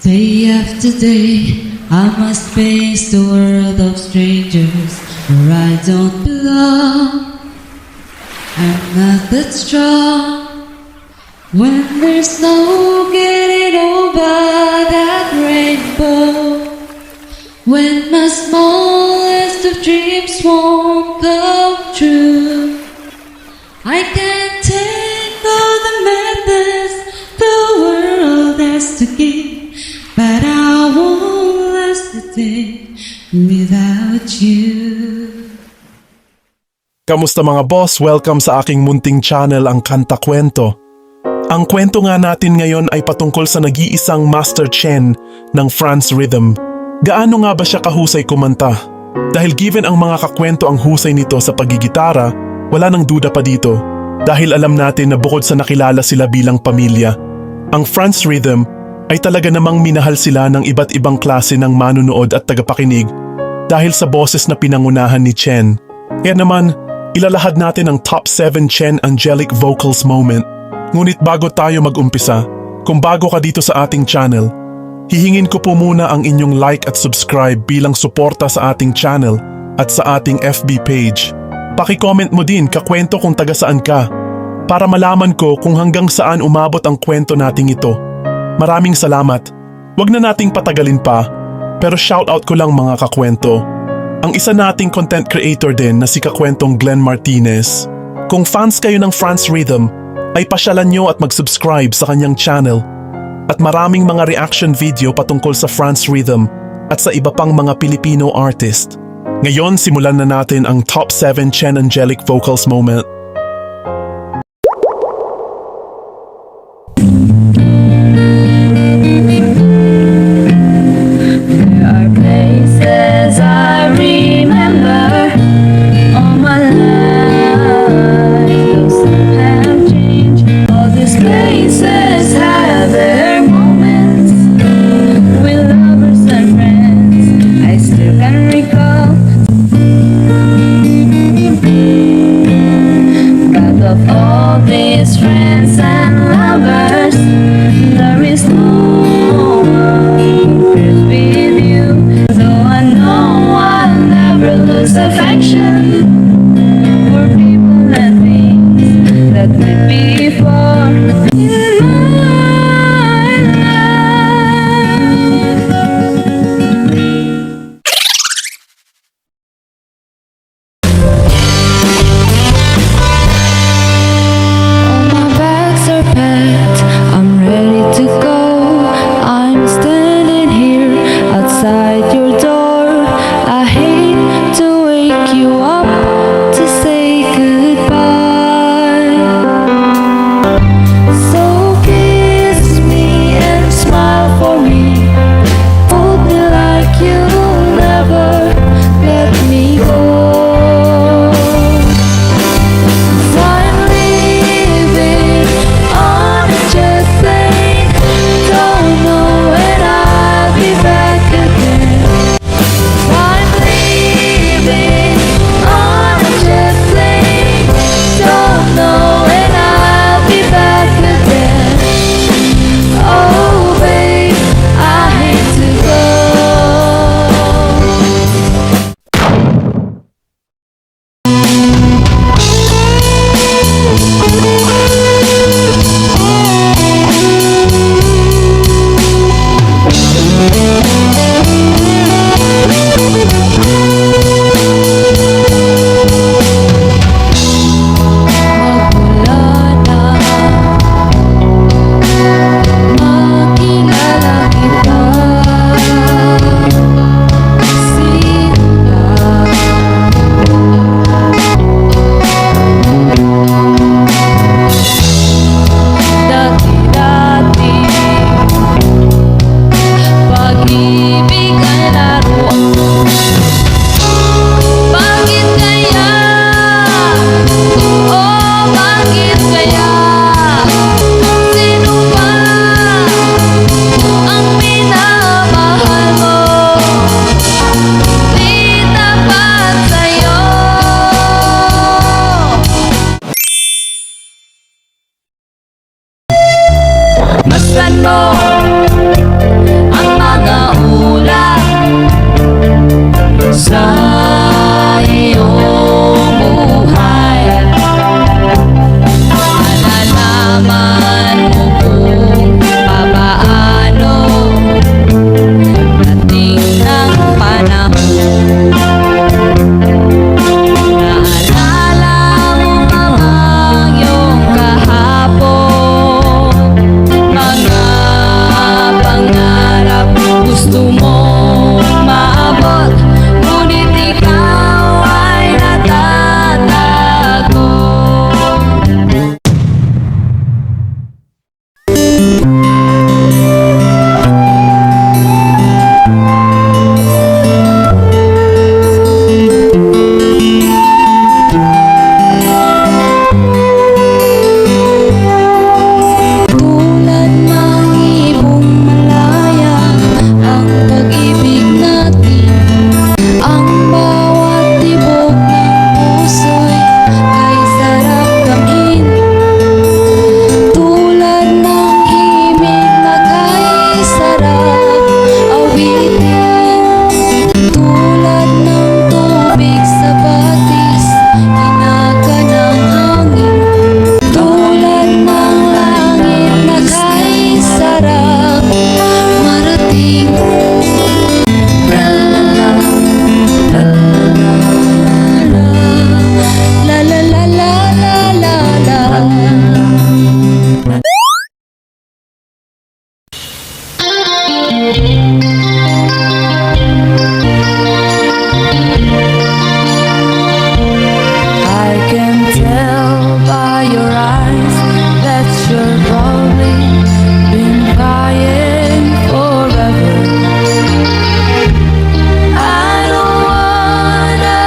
Day after day, I must face the world of strangers where I don't belong. I'm not that strong when there's no getting over that rainbow. When my smallest of dreams won't come true, I can't take all the madness the world has to give, but I won't last a day without you. Kamusta mga boss? Welcome sa aking munting channel, ang Kanta Kwento. Ang kwento nga natin ngayon ay patungkol sa nag-iisang Master Chen ng France Rhythm. Gaano nga ba siya kahusay kumanta? Dahil given ang mga kakwento ang husay nito sa pagigitara, wala nang duda pa dito. Dahil alam natin na bukod sa nakilala sila bilang pamilya, ang France Rhythm ay talaga namang minahal sila ng iba't ibang klase ng manunood at tagapakinig dahil sa boses na pinangunahan ni Chen. Kaya naman, ilalahad natin ang top 7 Chen angelic vocals moment. Ngunit bago tayo mag-umpisa, kung bago ka dito sa ating channel, hihingin ko po muna ang inyong like at subscribe bilang suporta sa ating channel at sa ating FB page. Paki-comment mo din kakwento kung taga saan ka para malaman ko kung hanggang saan umabot ang kwento nating ito. Maraming salamat. Wag na nating patagalin pa, pero shoutout ko lang mga kakwento. Ang isa nating content creator din na si kakwentong Glenn Martinez. Kung fans kayo ng France Rhythm, ay pasyalan nyo at mag-subscribe sa kanyang channel. At maraming mga reaction video patungkol sa France Rhythm at sa iba pang mga Filipino artist. Ngayon, simulan na natin ang top 7 Chen angelic vocals moment. There are places I remember all my life. Those have changed. All these places have their moments with lovers and friends. I still can recall. But of all these friends and lovers, there is no one compares with you. Though I know I'll never lose affection for people and things that went before in my life. All my bags are packed, I'm ready to go. I'm standing here outside your door. I hate to wake you up to say goodbye. So kiss me and smile for me. Hold me like you'll never let me go. I'm leaving on a jet plane. Don't know when I'll be back again. I'm leaving on a jet plane. Don't know when I'll be back again. Oh babe, I hate to go. Magmula na makilala kita, sinta. Dati-dati pag-ibig ay laruan. Bakit kaya? Oh, bakit kaya? Sino ba ang minamahal mo? Di tapat sa'yo. Masdan mo sa iyong buhay. Malalaman mo kung papaano dating ng panahon. Naalala mo mga iyong kahapon, mga pangarap gusto mong maabot, ngunit ikaw ay natatago. Tulad ng ibong malaya ang pag-ibig natin, ang bawat tibok ng puso'y kay sarap kamhin. Tulad ng himig na kay sarap awitin, tulad ng tubig sa batis, hinaga ng hangin. Tulad ng langit na kay sarap marating. La la la la la la la la la. I can tell by your eyes that you're probably been crying forever. I don't wanna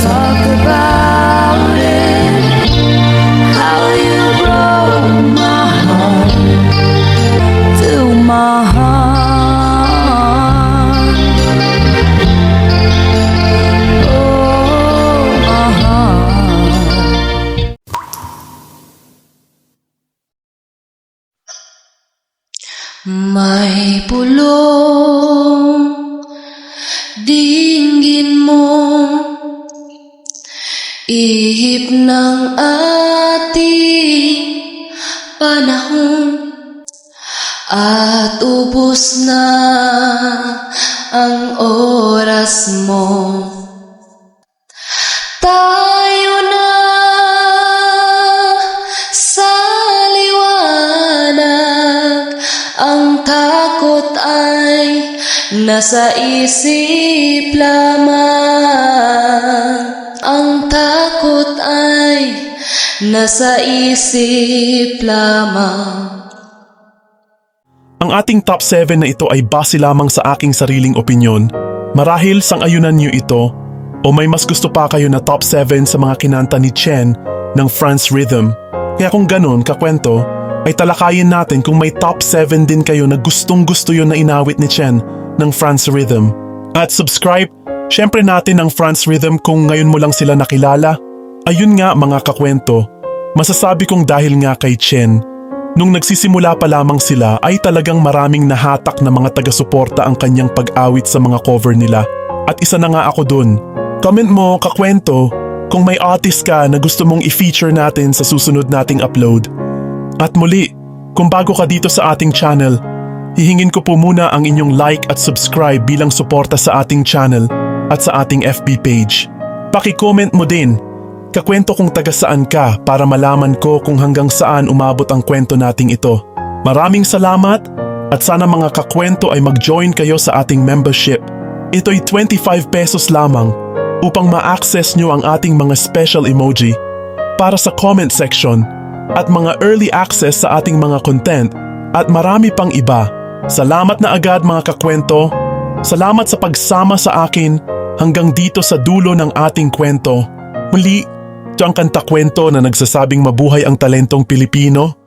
talk about it, how you broke my heart, to my heart. Oh, my heart. May pulong dinggin mo, ihip ng ating panahon, at ubos na ang oras mo. Tayo na sa liwanag, ang takot ay nasa isip lamang. Ang takot ay nasa isip lamang. Ang ating top 7 na ito ay base lamang sa aking sariling opinyon. Marahil sang-ayunan niyo ito o may mas gusto pa kayo na top 7 sa mga kinanta ni Chen ng France Rhythm. Kaya kung ganun, kakwento, ay talakayin natin kung may top 7 din kayo na gustong-gusto yun na inawit ni Chen ng France Rhythm. At subscribe, syempre natin ang France Rhythm kung ngayon mo lang sila nakilala. Ayun nga mga kakwento, masasabi kong dahil nga kay Chen, nung nagsisimula pa lamang sila ay talagang maraming nahatak na mga taga-suporta ang kanyang pag-awit sa mga cover nila. At isa na nga ako dun. Comment mo, kakwento, kung may artist ka na gusto mong i-feature natin sa susunod nating upload. At muli, kung bago ka dito sa ating channel, hihingin ko po muna ang inyong like at subscribe bilang suporta sa ating channel at sa ating FB page. Paki-comment mo din, kakwento kung taga saan ka para malaman ko kung hanggang saan umabot ang kwento nating ito. Maraming salamat at sana mga kakwento ay mag-join kayo sa ating membership. Ito'y 25 pesos lamang upang ma-access nyo ang ating mga special emoji para sa comment section at mga early access sa ating mga content at marami pang iba. Salamat na agad mga kakwento. Salamat sa pagsama sa akin hanggang dito sa dulo ng ating kwento. Muli, ito ang kanta kwento na nagsasabing mabuhay ang talentong Pilipino